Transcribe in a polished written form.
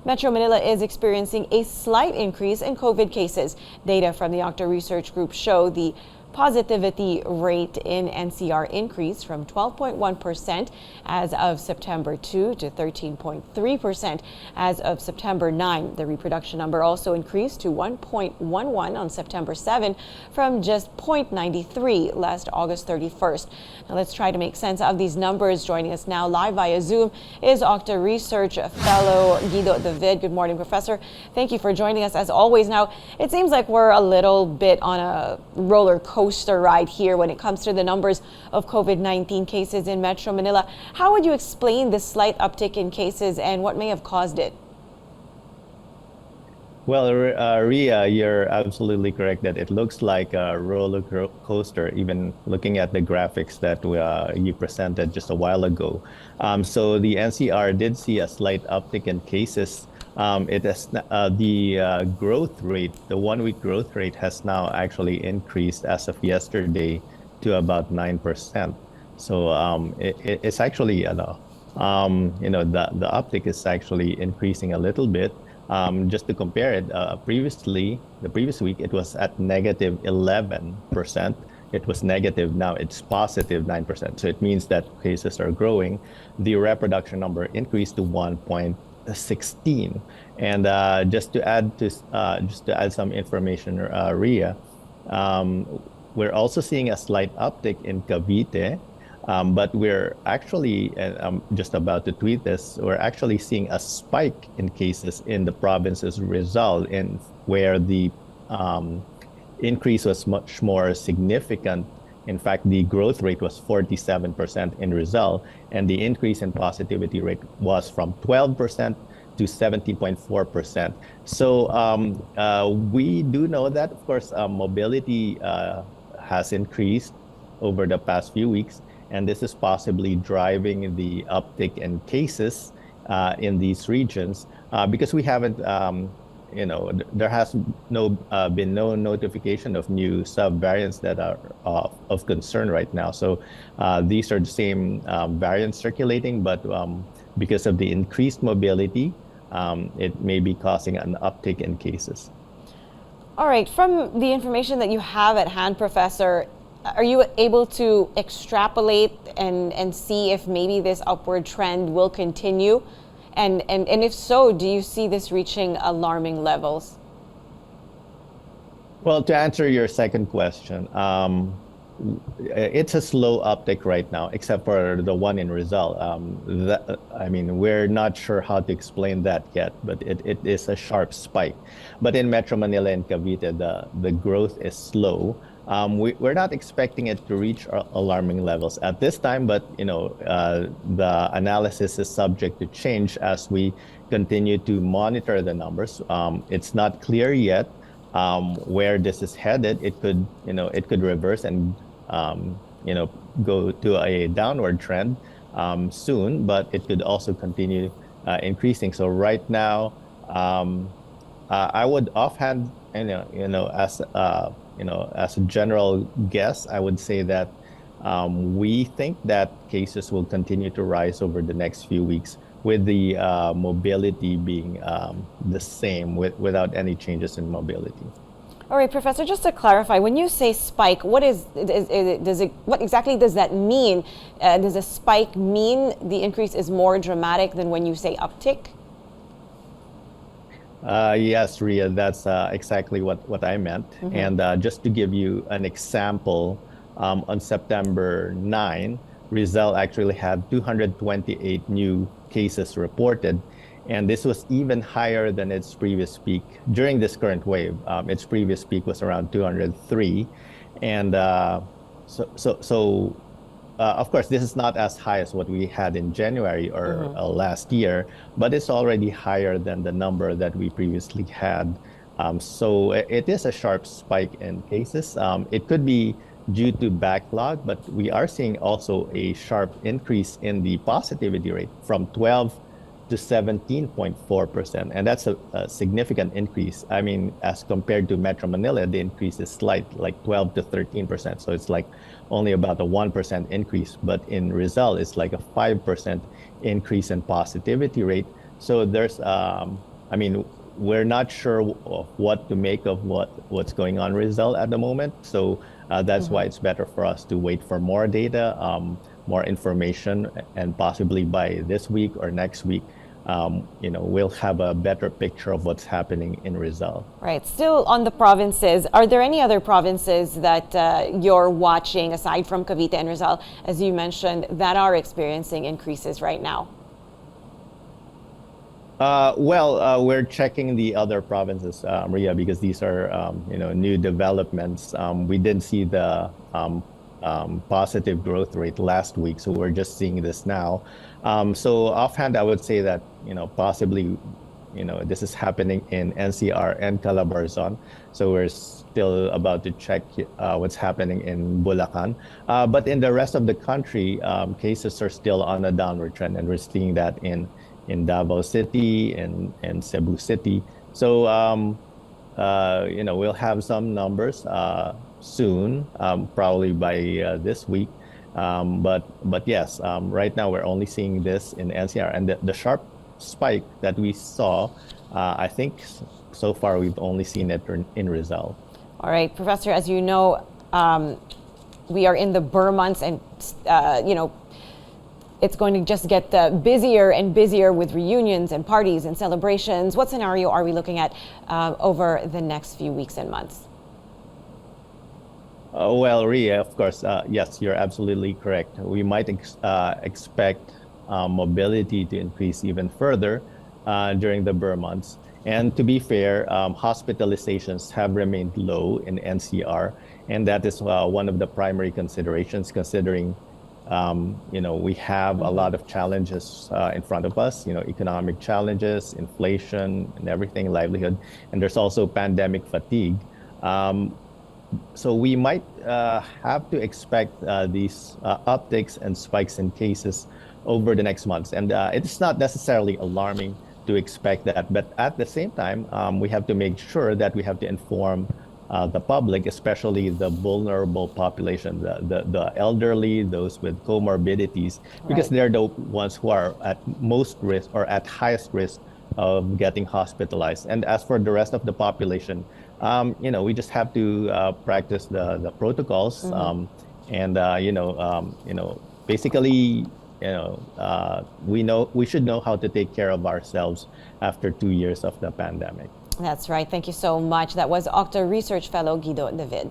Metro Manila is experiencing a slight increase in COVID cases. Data from the OCTA Research Group show the positivity rate in NCR increased from 12.1% as of September 2 to 13.3% as of September 9. The reproduction number also increased to 1.11 on September 7 from just 0.93 last August 31st. Now let's try to make sense of these numbers. Joining us now live via Zoom is OCTA Research Fellow Guido. Good morning, Professor. Thank you for joining us as always. Now, it seems like we're a little bit on a roller coaster ride here when it comes to the numbers of COVID-19 cases in Metro Manila. How would you explain this slight uptick in cases and what may have caused it? Well, Ria, you're absolutely correct that it looks like a roller coaster, even looking at the graphics that you presented just a while ago. So the NCR did see a slight uptick in cases. It has the growth rate, the 1 week growth rate has now actually increased as of yesterday to about 9%. So it's actually, the uptick is actually increasing a little bit. Just to compare it, the previous week, it was at negative 11%. It was negative, now it's positive 9%. So it means that cases are growing. The reproduction number increased to 1.16. And just to add some information, Ria, we're also seeing a slight uptick in Cavite. But we're actually, and I'm just about to tweet this, we're actually seeing a spike in cases in the province's Rizal, where the increase was much more significant. In fact, the growth rate was 47% in Rizal, and the increase in positivity rate was from 12% to 17.4%. So we do know that, of course, mobility has increased over the past few weeks. And this is possibly driving the uptick in cases in these regions because we haven't, there has been no notification of new subvariants that are of concern right now. So these are the same variants circulating, but because of the increased mobility, it may be causing an uptick in cases. All right, from the information that you have at hand, Professor, are you able to extrapolate and see if maybe this upward trend will continue? And if so, do you see this reaching alarming levels? Well, to answer your second question, it's a slow uptick right now, except for the one in Rizal. We're not sure how to explain that yet, but it is a sharp spike. But in Metro Manila and Cavite, the growth is slow. We're not expecting it to reach alarming levels at this time, but the analysis is subject to change as we continue to monitor the numbers. It's not clear yet where this is headed. It could reverse and go to a downward trend soon, but it could also continue increasing. So right now, I would offhand, as a general guess, I would say that we think that cases will continue to rise over the next few weeks, with the mobility being the same without any changes in mobility. All right, Professor, just to clarify, when you say spike, what exactly does that mean? Does a spike mean the increase is more dramatic than when you say uptick? Yes, Ria, that's exactly what I meant. Mm-hmm. And just to give you an example, on September 9, Rizal actually had 228 new cases reported. And this was even higher than its previous peak during this current wave. Its previous peak was around 203. And of course, this is not as high as what we had in January or last year, but it's already higher than the number that we previously had. So it is a sharp spike in cases. It could be due to backlog, but we are seeing also a sharp increase in the positivity rate from 12 to 17.4%. And that's a significant increase. I mean, as compared to Metro Manila, the increase is slight, like 12 to 13%. So it's like only about a 1% increase. But in Rizal, it's like a 5% increase in positivity rate. So there's, I mean, we're not sure of what to make of what's going on in Rizal at the moment. So that's why it's better for us to wait for more data, more information, and possibly by this week or next week, we'll have a better picture of what's happening in Rizal. Right. Still on the provinces, are there any other provinces that you're watching aside from Cavite and Rizal, as you mentioned, that are experiencing increases right now? We're checking the other provinces, Maria, because these are, new developments. We didn't see the positive growth rate last week, so we're just seeing this now. So offhand, I would say that, possibly, this is happening in NCR and Calabarzon. So we're still about to check what's happening in Bulacan. But in the rest of the country, cases are still on a downward trend, and we're seeing that in Davao City and Cebu City. So, we'll have some numbers soon, probably by this week. But yes, right now we're only seeing this in NCR, and the sharp spike that we saw, I think so far we've only seen it in Rizal. All right, Professor, as you know, we are in the Burr months, and it's going to just get busier and busier with reunions and parties and celebrations. What scenario are we looking at over the next few weeks and months? Well, Ria, of course, yes, you're absolutely correct. We might expect mobility to increase even further during the Burr months. And to be fair, hospitalizations have remained low in NCR, and that is one of the primary considerations, considering we have a lot of challenges in front of us, economic challenges, inflation and everything, livelihood, and there's also pandemic fatigue. So we might have to expect these upticks and spikes in cases over the next months. And it's not necessarily alarming to expect that, but at the same time, we have to make sure that we have to inform the public, especially the vulnerable population, the elderly, those with comorbidities, because they're the ones who are at most risk or at highest risk of getting hospitalized. And as for the rest of the population, we just have to practice the protocols, and basically, we should know how to take care of ourselves after 2 years of the pandemic. That's right. Thank you so much. That was OCTA Research Fellow Guido David.